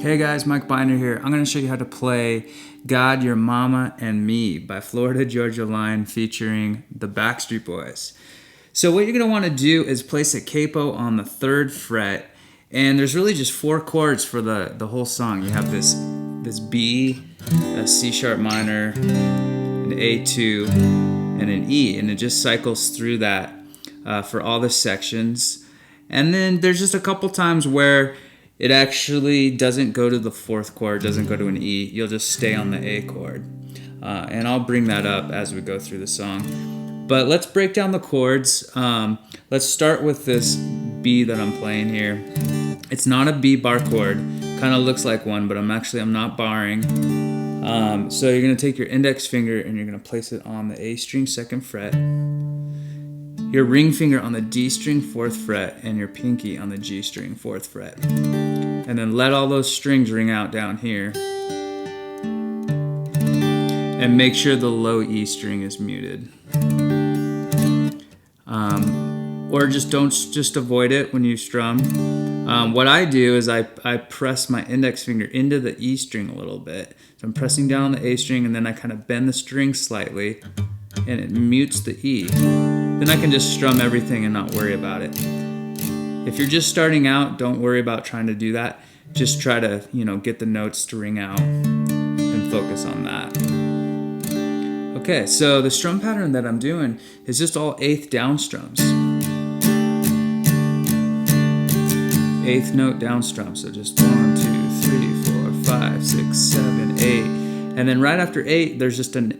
Hey guys, Mike Binder here. I'm going to show you how to play God, Your Mama, and Me by Florida Georgia Line featuring the Backstreet Boys. So what you're going to want to do is place a capo on the 3rd fret, and there's really just 4 chords for the whole song. You have this B, a C sharp minor, an A2, and an E, and it just cycles through that for all the sections. And then there's just a couple times where it actually doesn't go to the 4th chord, doesn't go to an E. You'll just stay on the A chord. And I'll bring that up as we go through the song. But let's break down the chords. Let's start with this B that I'm playing here. It's not a B bar chord. Kind of looks like one, but I'm not barring. So you're going to take your index finger and you're going to place it on the A string 2nd fret. Your ring finger on the D string 4th fret, and your pinky on the G string 4th fret. And then let all those strings ring out down here. And make sure the low E string is muted. Or just avoid it when you strum. What I do is I press my index finger into the E string a little bit. So I'm pressing down on the A string, and then I kind of bend the string slightly, and it mutes the E. Then I can just strum everything and not worry about it. If you're just starting out, don't worry about trying to do that. Just try to, get the notes to ring out and focus on that. Okay, so the strum pattern that I'm doing is just all 8th down strums. 8th note down strum. So just 1, 2, 3, 4, 5, 6, 7, 8. And then right after 8, there's just an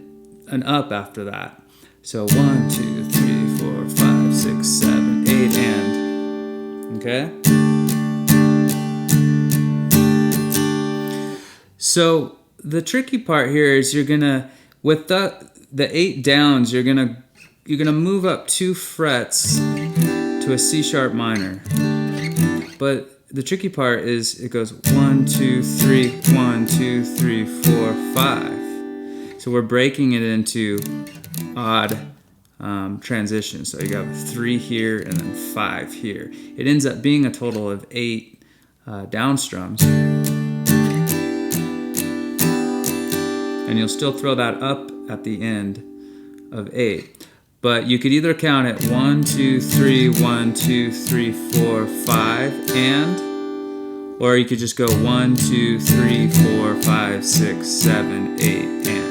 up after that. So 1, 2, 3, 4, 5, 6, 7, 8, and. Okay? So the tricky part here is you're gonna, with the 8 downs, you're gonna move up 2 frets to a C sharp minor. But the tricky part is it goes 1, 2, 3, 1, 2, 3, 4, 5. So we're breaking it into odd transitions. So you got 3 here and then 5 here. It ends up being a total of 8 down strums. And you'll still throw that up at the end of 8. But you could either count it 1, 2, 3, 1, 2, 3, 4, 5, and, or you could just go 1, 2, 3, 4, 5, 6, 7, 8, and.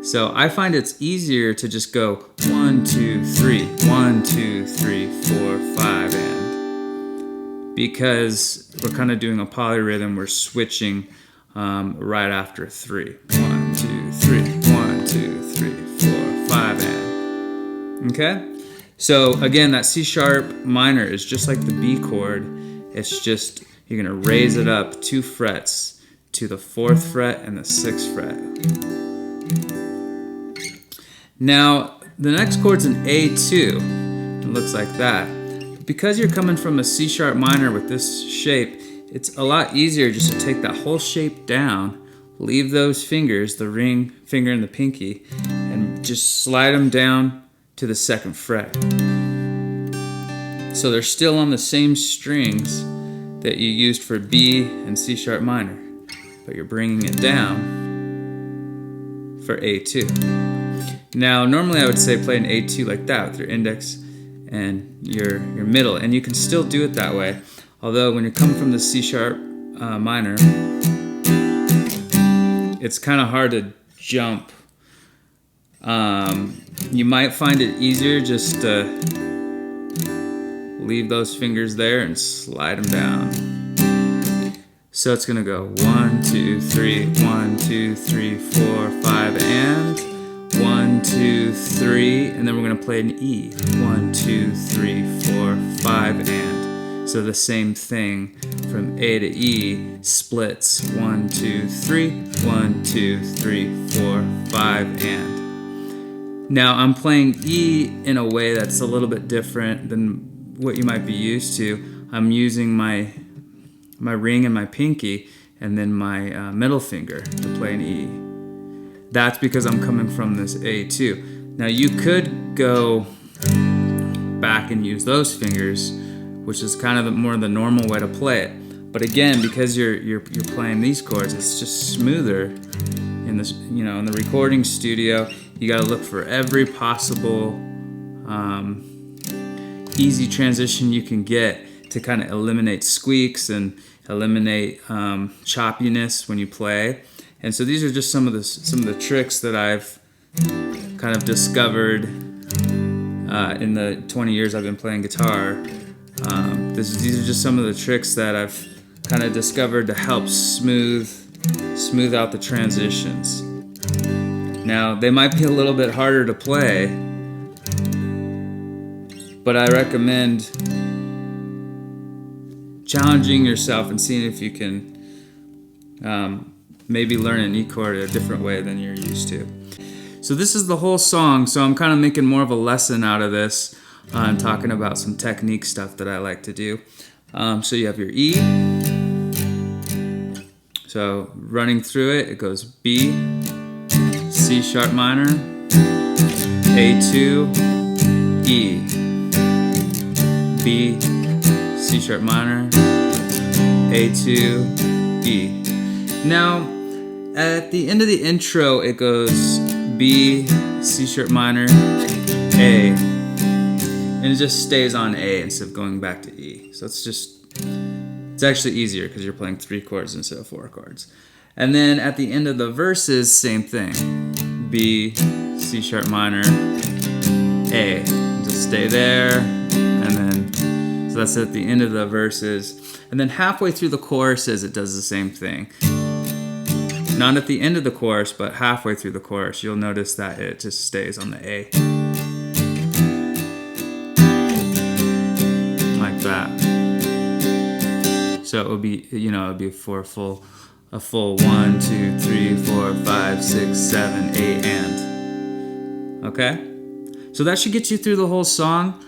So I find it's easier to just go 1, 2, 3, 1, 2, 3, 4, 5, and. Because we're kind of doing a polyrhythm, we're switching right after 3. 1, 2, 3, 1, 2, 3, 4, 5, and. Okay? So again, that C sharp minor is just like the B chord. It's just, you're going to raise it up 2 frets to the 4th fret and the 6th fret. Now, the next chord's an A2. It looks like that. Because you're coming from a C sharp minor with this shape, it's a lot easier just to take that whole shape down, leave those fingers, the ring finger and the pinky, and just slide them down to the 2nd fret. So they're still on the same strings that you used for B and C sharp minor, but you're bringing it down for A2. Now, normally I would say play an A2 like that with your index and your middle, and you can still do it that way. Although when you're coming from the C sharp minor, it's kind of hard to jump. You might find it easier just to leave those fingers there and slide them down. So it's gonna go 1, 2, 3, 1, 2, 3, 4, 5, and 1, 2, 3, and then we're gonna play an E. 1, 2, 3, 4, 5, and. So the same thing from A to E splits 1, 2, 3, 1, 2, 3, 4, 5, and. Now I'm playing E in a way that's a little bit different than what you might be used to. I'm using my ring and my pinky and then my middle finger to play an E. That's because I'm coming from this A2. Now you could go back and use those fingers, which is kind of more the normal way to play it. But again, because you're playing these chords, it's just smoother in this, in the recording studio. You got to look for every possible easy transition you can get to kind of eliminate squeaks and eliminate choppiness when you play. And so these are just some of the tricks that I've kind of discovered in the 20 years I've been playing guitar. These are just some of the tricks that I've kind of discovered to help smooth out the transitions. Now, they might be a little bit harder to play, but I recommend challenging yourself and seeing if you can maybe learn an E chord a different way than you're used to. So this is the whole song, so I'm kind of making more of a lesson out of this and talking about some technique stuff that I like to do. So you have your E. So running through it, it goes B, C sharp minor, A2, E, B, C sharp minor, A2, E. Now, at the end of the intro, it goes B, C sharp minor, A, and it just stays on A instead of going back to E. So it's actually easier because you're playing 3 chords instead of 4 chords. And then at the end of the verses, same thing. B, C sharp minor, A. Just stay there, and then, so that's at the end of the verses. And then halfway through the choruses, it does the same thing. Not at the end of the chorus, but halfway through the chorus, you'll notice that it just stays on the A. Like that. So it would be, it would be for a full 1, 2, 3, 4, 5, 6, 7, 8, and. Okay? So that should get you through the whole song.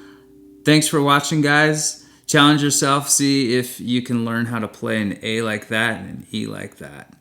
Thanks for watching, guys. Challenge yourself, see if you can learn how to play an A like that and an E like that.